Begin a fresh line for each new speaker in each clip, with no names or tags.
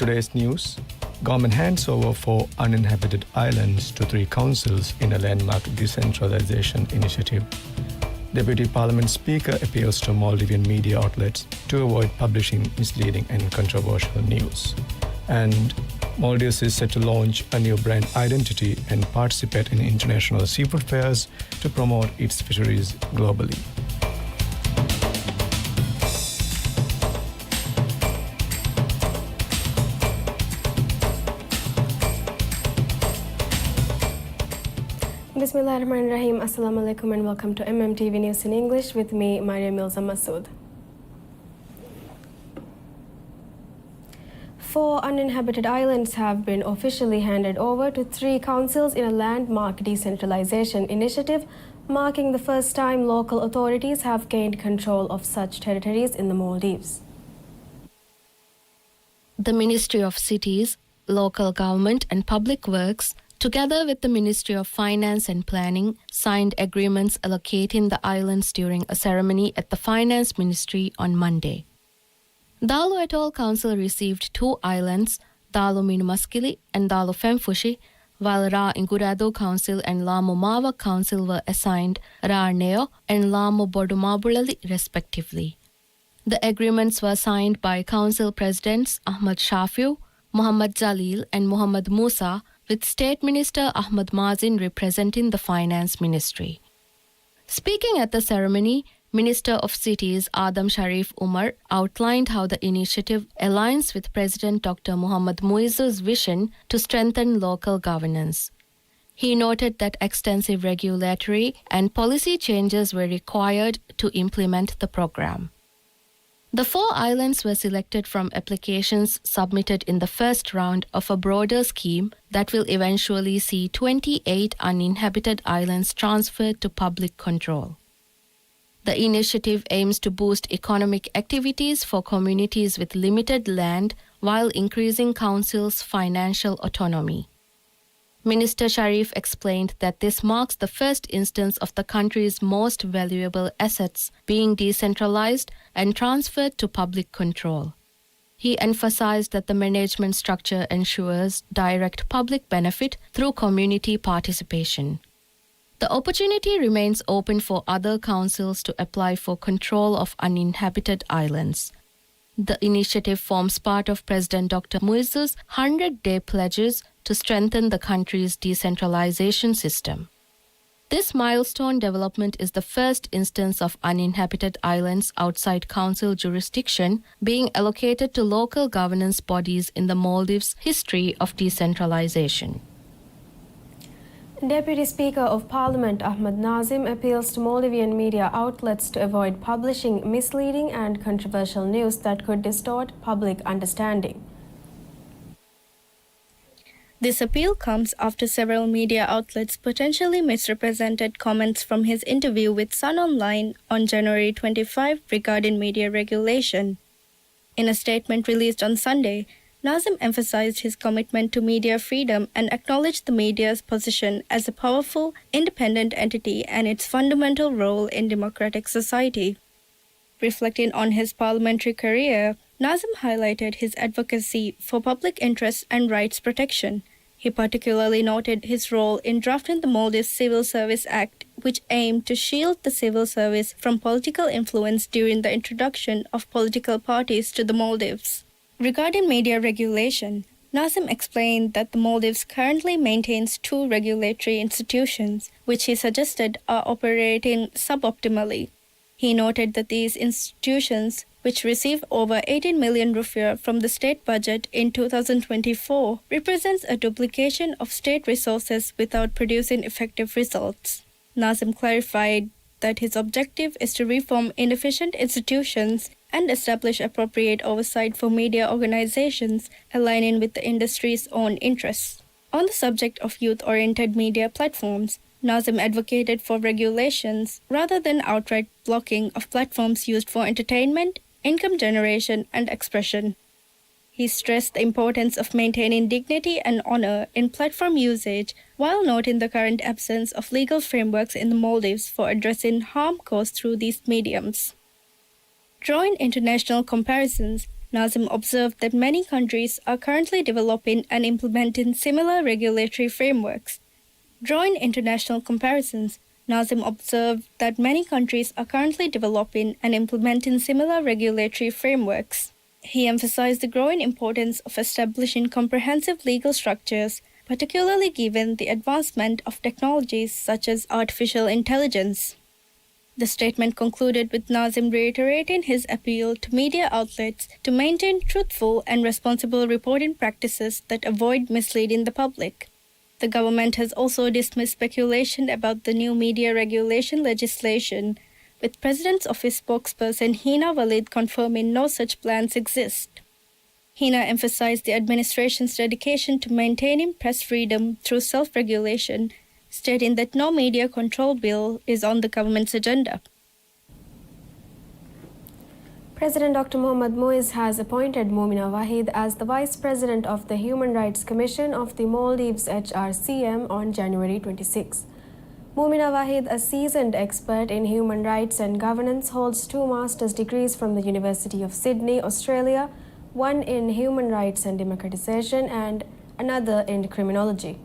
today's news, government hands over 4 uninhabited islands to 3 councils in a landmark decentralization initiative. Deputy Parliament Speaker appeals to Maldivian media outlets to avoid publishing misleading and controversial news. And Maldives is set to launch a new brand identity and participate in international seafood fairs to promote its fisheries globally.
Bismillahirrahmanirrahim. Assalamu alaikum and welcome to MMTV News in English with me, Maria Milza Masood. 4 uninhabited islands have been officially handed over to 3 councils in a landmark decentralization initiative, marking the first time local authorities have gained control of such territories in the Maldives.
The Ministry of Cities, Local Government and Public Works, together with the Ministry of Finance and Planning, signed agreements allocating the islands during a ceremony at the Finance Ministry on Monday. Dalo Atoll Council received 2 islands, Dalo Minumaskili and Dalo Femfushi, while Ra Ingurado Council and Lamo Mawa Council were assigned Ra Neo and Lamo Bodumabulali respectively. The agreements were signed by Council Presidents Ahmad Shafiu, Muhammad Jalil and Muhammad Musa, with State Minister Ahmad Mazin representing the Finance Ministry. Speaking at the ceremony, Minister of Cities Adam Sharif Umar outlined how the initiative aligns with President Dr. Muhammad Muizzu's vision to strengthen local governance. He noted that extensive regulatory and policy changes were required to implement the program. The 4 islands were selected from applications submitted in the first round of a broader scheme that will eventually see 28 uninhabited islands transferred to public control. The initiative aims to boost economic activities for communities with limited land while increasing councils' financial autonomy. Minister Sharif explained that this marks the first instance of the country's most valuable assets being decentralized and transferred to public control. He emphasized that the management structure ensures direct public benefit through community participation. The opportunity remains open for other councils to apply for control of uninhabited islands. The initiative forms part of President Dr. Muizzu's 100-day pledges to strengthen the country's decentralization system. This milestone development is the first instance of uninhabited islands outside council jurisdiction being allocated to local governance bodies in the Maldives' history of decentralization.
Deputy Speaker of Parliament Ahmad Nazim appeals to Maldivian media outlets to avoid publishing misleading and controversial news that could distort public understanding.
This appeal comes after several media outlets potentially misrepresented comments from his interview with Sun Online on January 25 regarding media regulation. In a statement released on Sunday, Nazim emphasized his commitment to media freedom and acknowledged the media's position as a powerful, independent entity and its fundamental role in democratic society. Reflecting on his parliamentary career, Nazim highlighted his advocacy for public interest and rights protection. He particularly noted his role in drafting the Maldives Civil Service Act, which aimed to shield the civil service from political influence during the introduction of political parties to the Maldives. Regarding media regulation, Nazim explained that the Maldives currently maintains 2 regulatory institutions, which he suggested are operating suboptimally. He noted that these institutions, which receive over 18 million rupiah from the state budget in 2024, represents a duplication of state resources without producing effective results. Nazim clarified that his objective is to reform inefficient institutions and establish appropriate oversight for media organizations aligning with the industry's own interests. On the subject of youth-oriented media platforms, Nazim advocated for regulations rather than outright blocking of platforms used for entertainment, income generation, and expression. He stressed the importance of maintaining dignity and honor in platform usage while noting the current absence of legal frameworks in the Maldives for addressing harm caused through these mediums. Drawing international comparisons, Nazim observed that many countries are currently developing and implementing similar regulatory frameworks. Drawing international comparisons, Nazim observed that many countries are currently developing and implementing similar regulatory frameworks. He emphasized the growing importance of establishing comprehensive legal structures, particularly given the advancement of technologies such as artificial intelligence. The statement concluded with Nazim reiterating his appeal to media outlets to maintain truthful and responsible reporting practices that avoid misleading the public. The government has also dismissed speculation about the new media regulation legislation, with President's Office spokesperson Hina Walid confirming no such plans exist. Hina emphasized the administration's dedication to maintaining press freedom through self-regulation, stating that no media control bill is on the government's agenda.
President Dr. Mohammad Muiz has appointed Moumina Wahid as the Vice President of the Human Rights Commission of the Maldives HRCM on January 26. Moumina Wahid, a seasoned expert in human rights and governance, holds 2 master's degrees from the University of Sydney, Australia, one in human rights and democratization and another in criminology.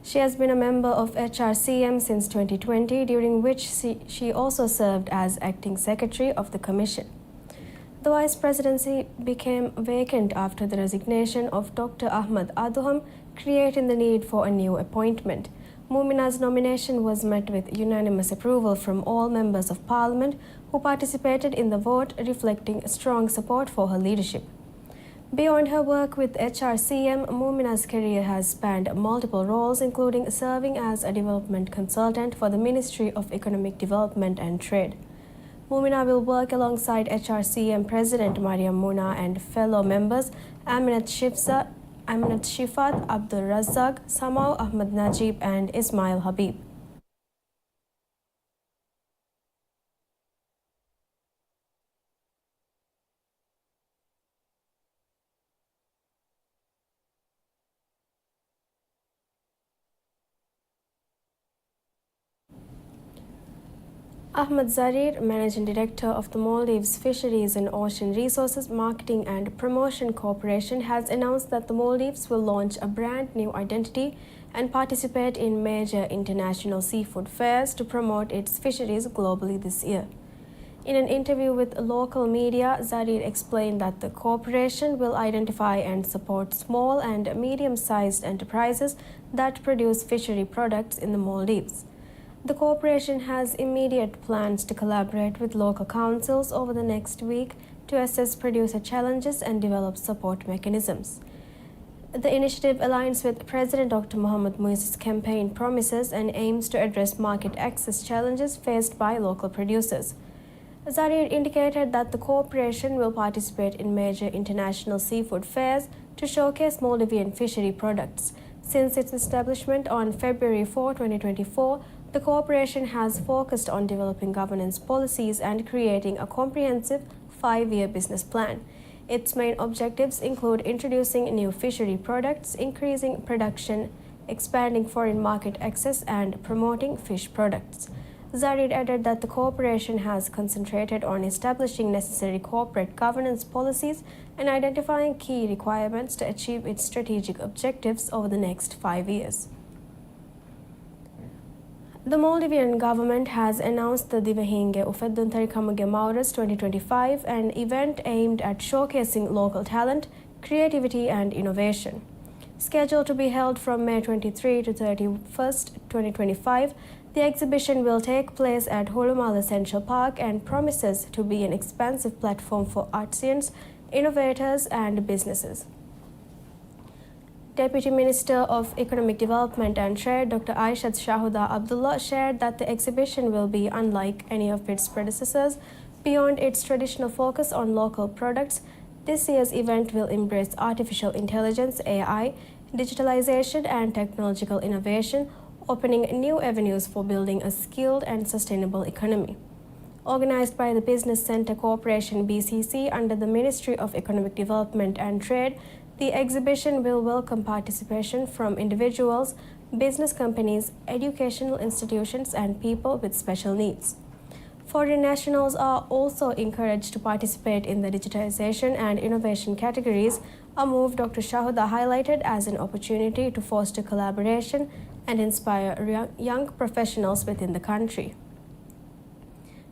She has been a member of HRCM since 2020, during which she also served as acting secretary of the commission. The vice presidency became vacant after the resignation of Dr. Ahmad Adham, creating the need for a new appointment. Moumina's nomination was met with unanimous approval from all members of parliament who participated in the vote, reflecting strong support for her leadership. Beyond her work with HRCM, Moumina's career has spanned multiple roles, including serving as a development consultant for the Ministry of Economic Development and Trade. Moumina will work alongside HRCM President Mariam Muna and fellow members Aminat Shifat, Abdul Razzaq, Samau Ahmad Najib and Ismail Habib. Ahmad Zarir, Managing Director of the Maldives Fisheries and Ocean Resources Marketing and Promotion Corporation, has announced that the Maldives will launch a brand new identity and participate in major international seafood fairs to promote its fisheries globally this year. In an interview with local media, Zarir explained that the corporation will identify and support small and medium-sized enterprises that produce fishery products in the Maldives. The corporation has immediate plans to collaborate with local councils over the next week to assess producer challenges and develop support mechanisms. The initiative aligns with President Dr. Mohammad Muiz's campaign promises and aims to address market access challenges faced by local producers. Zarir indicated that the corporation will participate in major international seafood fairs to showcase Maldivian fishery products. Since its establishment on February 4, 2024, the corporation has focused on developing governance policies and creating a comprehensive 5-year business plan. Its main objectives include introducing new fishery products, increasing production, expanding foreign market access, and promoting fish products. Zarir added that the corporation has concentrated on establishing necessary corporate governance policies and identifying key requirements to achieve its strategic objectives over the next 5 years. The Maldivian government has announced the Divahinge Ufedduntarikamuge Maurus 2025, an event aimed at showcasing local talent, creativity and innovation. Scheduled to be held from May 23 to 31st, 2025, the exhibition will take place at Hulumala Central Park and promises to be an expansive platform for artisans, innovators and businesses. Deputy Minister of Economic Development and Trade, Dr. Aishat Shahuda Abdullah, shared that the exhibition will be unlike any of its predecessors. Beyond its traditional focus on local products, this year's event will embrace artificial intelligence, AI, digitalization, and technological innovation, opening new avenues for building a skilled and sustainable economy. Organized by the Business Center Corporation BCC under the Ministry of Economic Development and Trade, the exhibition will welcome participation from individuals, business companies, educational institutions, and people with special needs. Foreign nationals are also encouraged to participate in the digitization and innovation categories, a move Dr. Shahuda highlighted as an opportunity to foster collaboration and inspire young professionals within the country.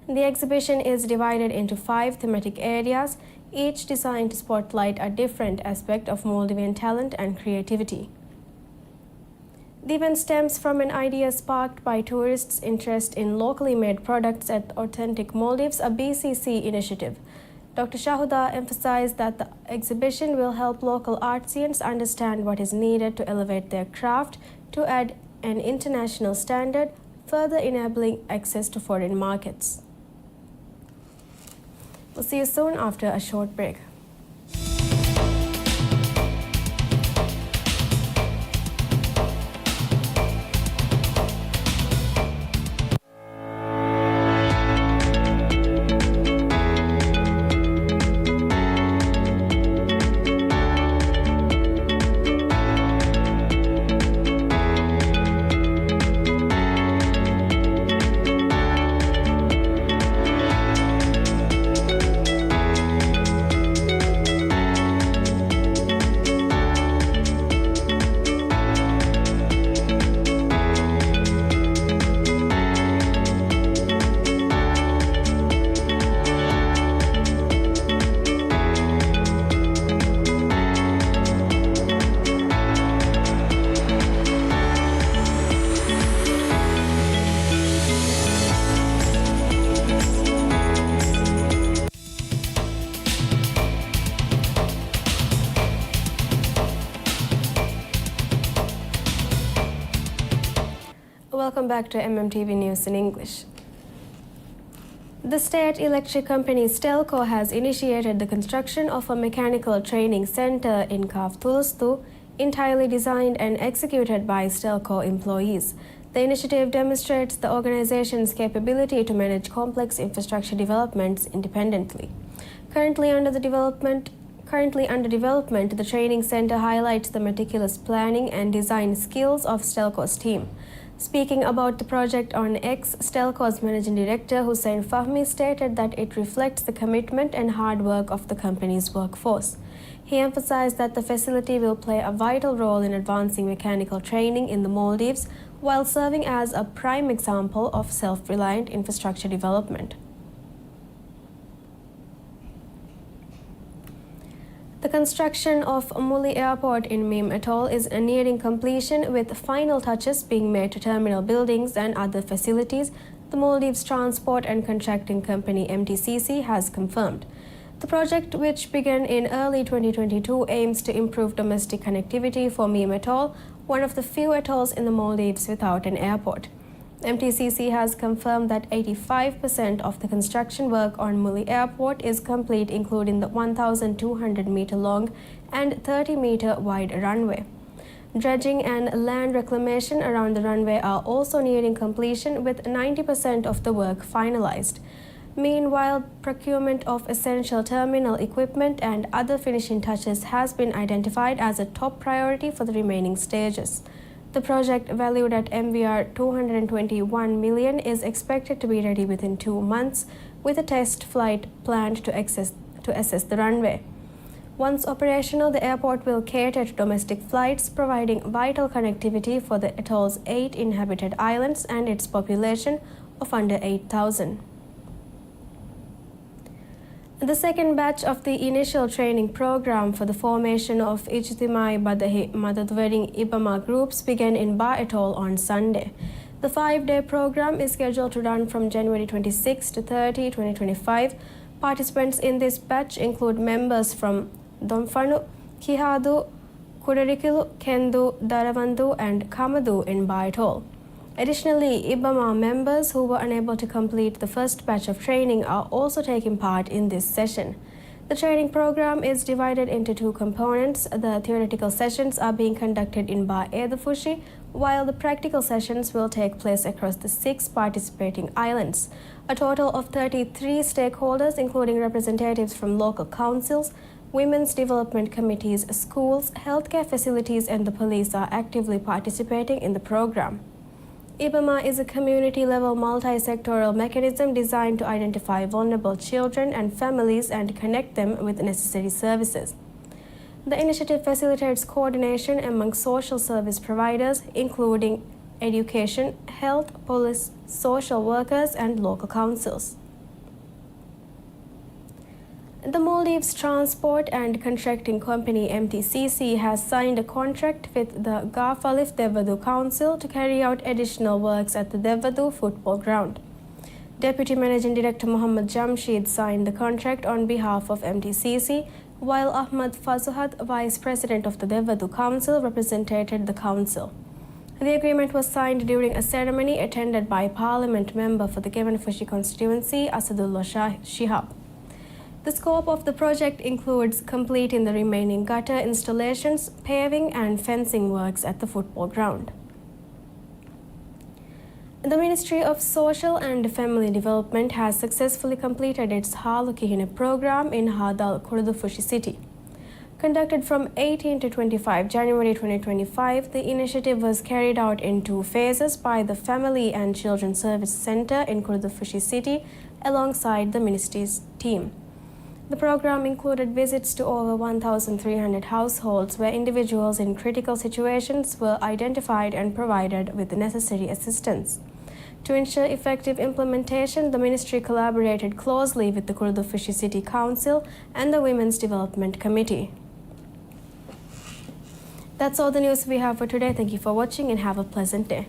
The exhibition is divided into 5 thematic areas, each designed to spotlight a different aspect of Maldivian talent and creativity. The event stems from an idea sparked by tourists' interest in locally made products at Authentic Maldives, a BCC initiative. Dr. Shahuda emphasized that the exhibition will help local artisans understand what is needed to elevate their craft to add an international standard, further enabling access to foreign markets. We'll see you soon after a short break. Welcome back to MMTV News in English. The state electric company Stelco has initiated the construction of a mechanical training center in Kavtulustu, entirely designed and executed by Stelco employees. The initiative demonstrates the organization's capability to manage complex infrastructure developments independently. Currently under development, the training center highlights the meticulous planning and design skills of Stelco's team. Speaking about the project on X, Stelco's managing director Hussein Fahmi stated that it reflects the commitment and hard work of the company's workforce. He emphasized that the facility will play a vital role in advancing mechanical training in the Maldives while serving as a prime example of self-reliant infrastructure development. The construction of Muli Airport in Meme Atoll is nearing completion, with final touches being made to terminal buildings and other facilities, the Maldives Transport and Contracting Company MTCC has confirmed. The project, which began in early 2022, aims to improve domestic connectivity for Meme Atoll, one of the few atolls in the Maldives without an airport. MTCC has confirmed that 85% of the construction work on Muli Airport is complete, including the 1,200-meter long and 30-meter wide runway. Dredging and land reclamation around the runway are also nearing completion, with 90% of the work finalized. Meanwhile, procurement of essential terminal equipment and other finishing touches has been identified as a top priority for the remaining stages. The project, valued at MVR 221 million, is expected to be ready within 2 months, with a test flight planned to assess the runway. Once operational, the airport will cater to domestic flights, providing vital connectivity for the atoll's 8 inhabited islands and its population of under 8,000. The second batch of the initial training program for the formation of Ijtimai Badahi Madadwedding Ibama groups began in Ba Atoll on Sunday. The 5-day program is scheduled to run from January 26 to 30, 2025. Participants in this batch include members from Domfanu, Kihadu, Kudarikilu, Kendu, Daravandu, and Kamadu in Ba Atoll. Additionally, Ibama members who were unable to complete the first batch of training are also taking part in this session. The training program is divided into 2 components. The theoretical sessions are being conducted in Ba Edafushi, while the practical sessions will take place across the 6 participating islands. A total of 33 stakeholders, including representatives from local councils, women's development committees, schools, healthcare facilities, and the police, are actively participating in the program. IBAMA is a community-level multi-sectoral mechanism designed to identify vulnerable children and families and connect them with necessary services. The initiative facilitates coordination among social service providers, including education, health, police, social workers, and local councils. The Maldives Transport and Contracting Company MTCC has signed a contract with the Garfalif Devadu Council to carry out additional works at the Devadu football ground. Deputy Managing Director Mohammad Jamshid signed the contract on behalf of MTCC, while Ahmad Fazuhat, Vice President of the Devadu Council, represented the council. The agreement was signed during a ceremony attended by Parliament member for the Kevenfushi constituency, Asadullah Shihab. The scope of the project includes completing the remaining gutter installations, paving and fencing works at the football ground. The Ministry of Social and Family Development has successfully completed its Halukihine program in Hadal, Kurdufushi city. Conducted from 18 to 25 January 2025, the initiative was carried out in 2 phases by the Family and Children Service Center in Kurdufushi city alongside the ministry's team. The program included visits to over 1,300 households where individuals in critical situations were identified and provided with the necessary assistance. To ensure effective implementation, the ministry collaborated closely with the Kurdufushi City Council and the Women's Development Committee. That's all the news we have for today. Thank you for watching and have a pleasant day.